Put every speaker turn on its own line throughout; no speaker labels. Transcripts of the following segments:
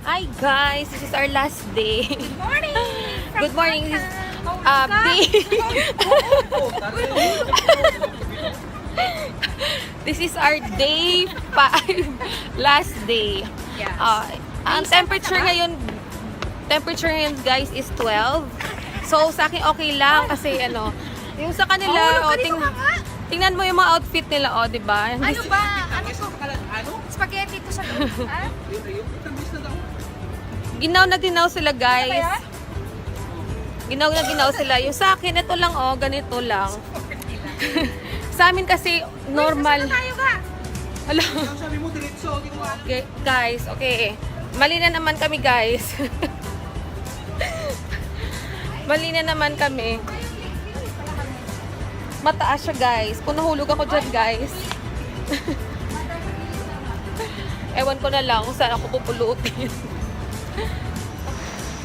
Hi guys, this is our last day.
Good morning!
Good morning. This is day. This is our day 5, last day.
Yes.
Ang temperature ngayon guys is 12. So sa akin okay lang kasi yung sa kanila tingnan mo yung mga outfit nila, di ba?
Ano ba? Ano to? Spaghetti to sa loob. Ah?
Ginaw na ginaw sila guys. Ginaw na ginaw sila. Yung sa akin, ito lang ganito lang. Sa amin kasi normal.
Tayo ka.
Hala. Okay, guys, okay. Mali na naman kami guys. Mali na naman kami. Mataas siya guys. Kung nahulog ako dyan guys. Ewan ko na lang kung saan ako pupulutin.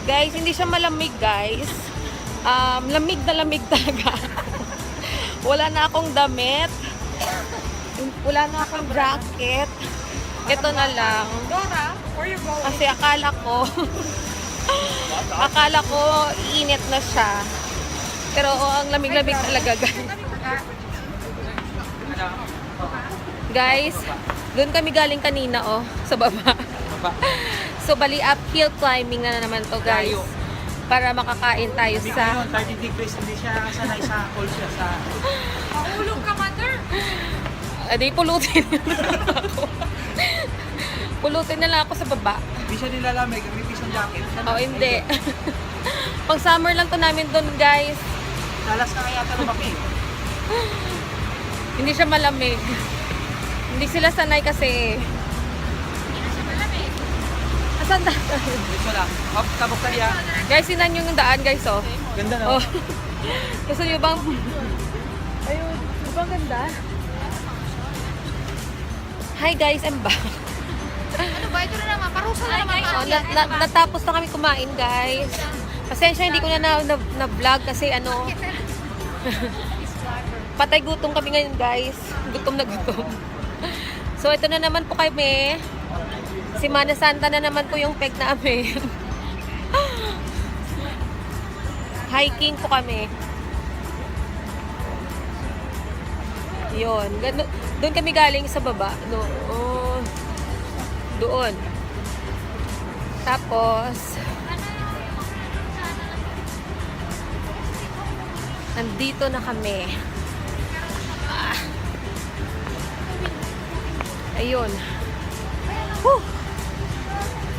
Guys, hindi siya malamig guys. Lamig na lamig talaga. Wala na akong damit. Wala na akong jacket. Ito na lang.
Dora, where you going?
Kasi akala ko init na siya. Pero ang lamig-lamig talaga guys. Guys, doon kami galing kanina sa baba. So bali uphill climbing na naman to guys. Para makakain tayo
Hindi
sa
30 degrees, hindi siya sanay sa cold siya sa...
Mahulog ka, mother.
Di pulutin ako. Pulutin na lang ako sa baba.
Hindi siya nilalamig, may pisang jacket.
Hindi. Pag summer lang to namin doon guys.
Dalas na kaya lumaki.
Hindi siya malamig. Hindi sila sanay kasi. Asan na?
Dito lang. Up, tabok ka niya.
Guys, sinan yung daan guys
Ganda na.
Gusto nyo bang... Ayun, di ba ang ganda? Hi guys, I'm back.
Ano ba? Ito na naman. Parusa na naman.
Natapos na kami kumain guys. Pasensya, hindi ko na vlog kasi patay gutom kami ngayon guys. Gutom na gutom. So ito na naman po kami. Semana Santa na naman po yung peg namin. Hiking po kami. Yun. Doon kami galing sa baba. Doon. Tapos nandito na kami. Ayun.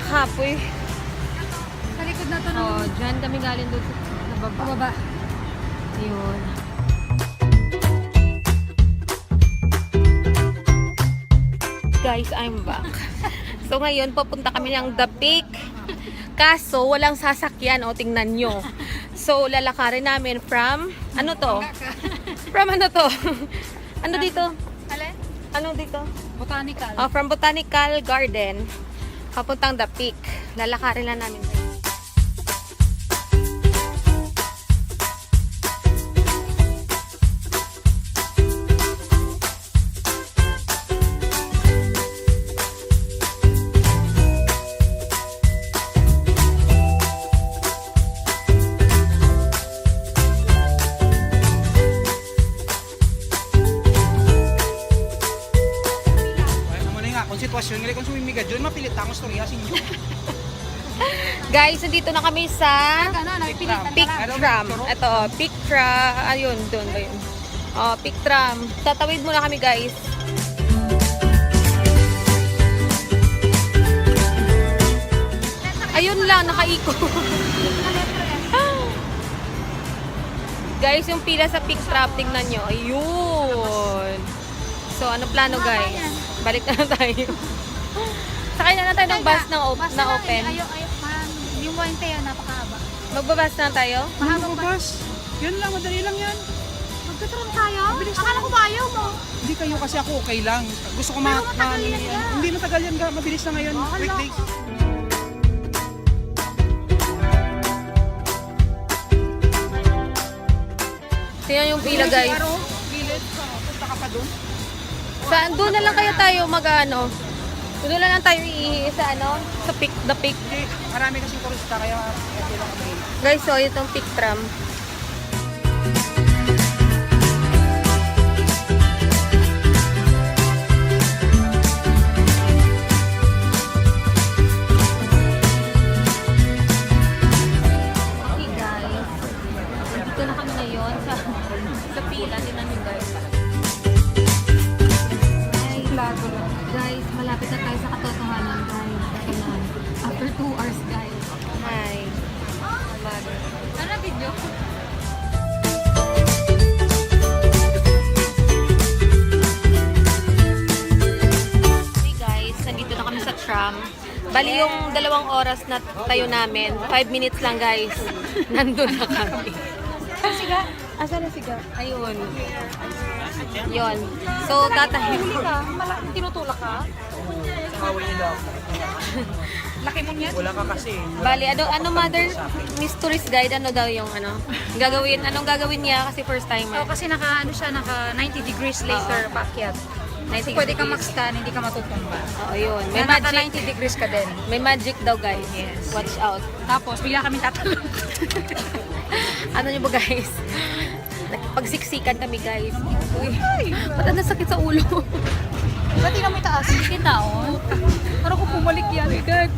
Kapoy.
Sa likod na to.
Dyan kami galing doon sa baba.
Baba.
Ayun. Guys, I'm back. So ngayon, papunta kami ng The Peak. Kaso, walang sasakyan. Tingnan nyo. So, lalakarin namin from, ano to? From ano to? Ano dito?
Alin?
Ano dito?
Botanical.
From Botanical Garden. Papuntang The Peak. Lalakarin lang namin.
Kung sitwasyon, ngali kung sumimiga dyan, mapilit akong storya sa inyo.
Guys, nandito na kami sa Peak
Ano,
Tram.
Choro?
Ito, Peak Tram. Ayun, doon ba yun? Peak Tram. Tatawid muna kami, guys. Ayun lang, nakaiko. Guys, yung pila sa Peak Tram, tingnan nyo. Ayun. So, ano plano, guys? Balik na tayo. Sakay na tayo ng bus na open.
Yung wine tayo, napakahaba.
Magbabas na tayo?
Mahabang ba?
Bus, yan lang, madali lang yan.
Magkatron tayo? Akala ko ba ayaw mo?
Hindi kayo kasi ako okay lang. Gusto ko
Pero matagal yan nga.
Hindi matagal yan, mabilis na ngayon. Weekdays.
Tingnan yung pila, guys.
Gilid, punta ka pa doon.
Saan? Doon na lang kaya tayo mag-ano? Doon na lang tayo iihi sa ano, sa peak, the peak.
Hindi, marami kasing turista kaya okay lang kami.
Guys, so itong peak tram. Okay guys, dito na kami ngayon sa pila. Tingnan nyo guys. Guys, malapit na tayo sa katotohanan guys. Ito na. After 2 hours guys. Hi. Ano video? Hey guys, nandito na kami sa tram. Bali yung 2 oras na tayo namin, 5 minutes lang guys. Nandun na kami. Siga? Asan na siga? Ayun. Yon. So, tatahimik ka. Tinutulak ka?
Away nila.
Laki mo niyan.
Wala ka kasi.
Bali, ano mother, Miss Tourist Guide, ano daw yung gagawin? Anong gagawin niya kasi first timer?
Kasi naka 90 degrees later paakyat.
90
Pwede kang
degrees.
mag-stand, hindi ka matutumba.
Oo, yun. May
Naka
magic.
90 degrees ka din.
May magic daw guys.
Yes.
Watch out.
Tapos, bigla kami tatalon.
Ano nyo ba guys? Pagsiksikan kami guys. Uy, ba't ang nasakit sa ulo?
Ba't tingnan mo yung taas? Kita, oh. Parang ko bumalik yan.
Oh my God.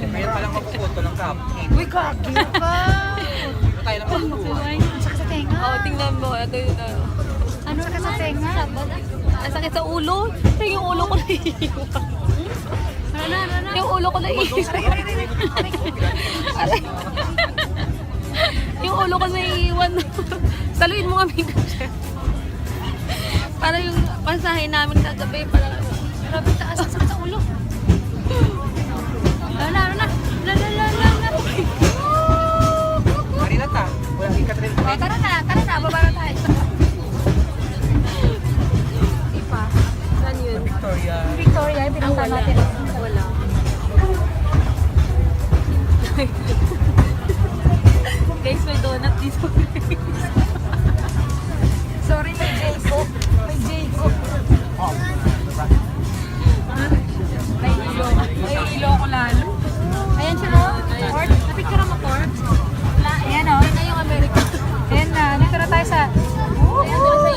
Ngayon pa lang mapupunto ng cup.
Uy, kagi ka.
Ito tayo lang magbubuha.
Ang sakit sa tenga.
Oh, tingnan mo. Ito yun.
Ano sakit sa tenga?
Ang sakit sa ulo. Ito yung ulo ko na iiwan. Yung ulo ko na iiwan. Yung ulo ko na iiwan. Saluin mo kami kasi. Para yung pasahe namin kagabi. Para
Grabe taas. Ang sakit sa ulo. Ano na.
Marina ta. Wala kang katril.
Oh, tara na. Baba na tayo.
ipa. Saan yun?
Victoria.
Victoria, yung pinunta
Wala.
natin.
Wala. Guys, may donut dito.
Sorry, may Jayco.
Oh.
May ilo ko lalo. Ayan siya, no? Port. Napicture mo, Port. Ayan, no? Ayan na yung America. Ayan na. Dito na tayo sa... Ooh,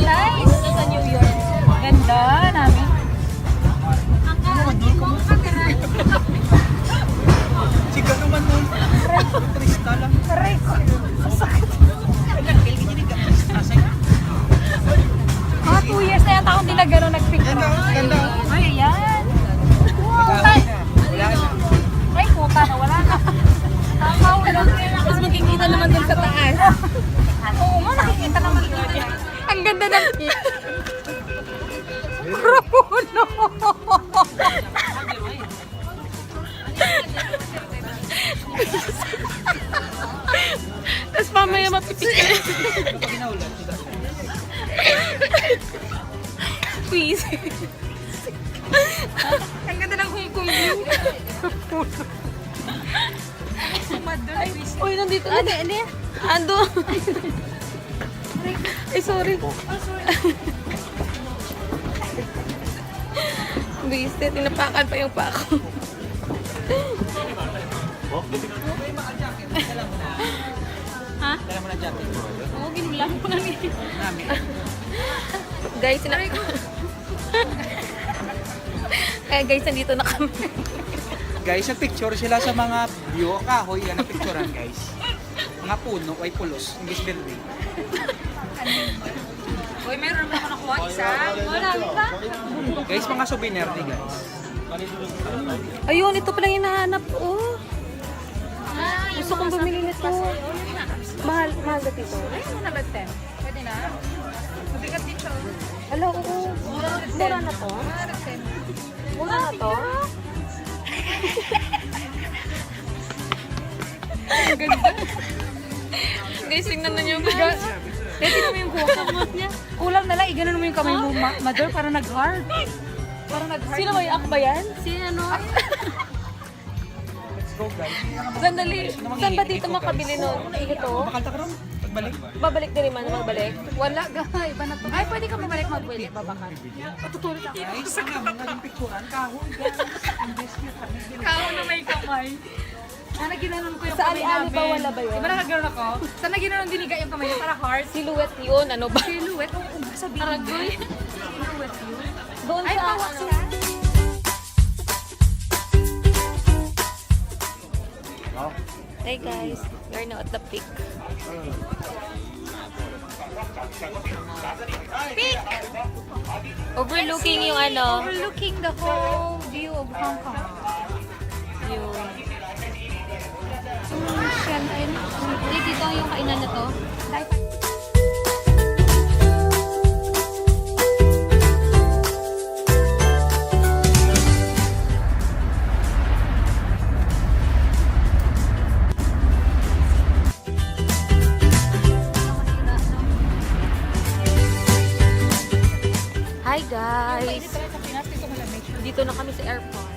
nice!
Sa New York.
Ganda namin.
Siga naman nun. Turista lang.
Aray ko. Ang sakit. 2 years na yata akong di na gano'n nag-picture.
Ganda.
Ay, ayan. Wow,
Ikaw na. Wala na.
ay, puta na, wala na. Tama, wala na.
Tapos makikita naman dun sa taas.
Oo nga, nakikita naman dito.
Ang ganda ng peak.
Rapuno!
Tapos mamaya mapipicture.
Pinaulat.
Please.
Ang ganda ng Hong Kong view.
Uy, nandito na. Ano? Ando. Ay, sorry. Bisit, tinapakan pa yung pako. Ha?
Dala mo na jacket.
Oo, ginulang ko lang eh.
Namin.
Guys, Kaya guys, nandito na kami.
Guys, nagpicture sila sa mga view. Kahoy, yan ang picturean guys. Mga puno ay pulos. English building.
Uy, meron naman ako nakuha isa. Wala ka?
Guys, mga souvenir ni guys.
Ayun, ito pala yung hinahanap. Oh,
Ah,
gusto kong bumili nito. Mahal ba dito?
Ayun, na ba 10? Pwede na. Mabigat din siya.
Hello, oo. Mura na to? Mura na to?
Ang ganda.
Guys, tingnan na niyo guys.
Pwede naman yung kuha niya. Kulang na lang, iganon mo yung kamay mo, mother, para nag-hard. Para nag-hard.
Sino ba yung ak ba yan?
Sino ano?
Let's go guys.
Sandali. Saan ba dito makabili nun? Ito?
Makalta ka ron. balik.
Babalik din naman, magbalik.
Wala, gay. Iba na to. Ay, pwede ka mabalik magbalik. Babakan. Patutulog ako.
Guys, ang naging picturean, kahoy guys. Invest nyo kami.
Kao na may kamay. Sana ginanon ko yung
Sa
kamay
ali-ali
namin.
ba wala ba yun?
Di ba nakaganon ako? Sana ginanon diniga yung kamay niya para heart.
Silhouette yun, ano ba?
Silhouette. Oo, sabihin. Aragoy. Silhouette yun.
Doon
Ay,
sa,
pawak
ano,
sila.
Hey guys, we're now at the peak. Peak! Overlooking yung ano,
Overlooking the whole view of Hong Kong.
yung...
Shell ay
Dito yung kainan na to. Hi guys!
Sa Pinas, dito malamig.
Dito na kami sa airport.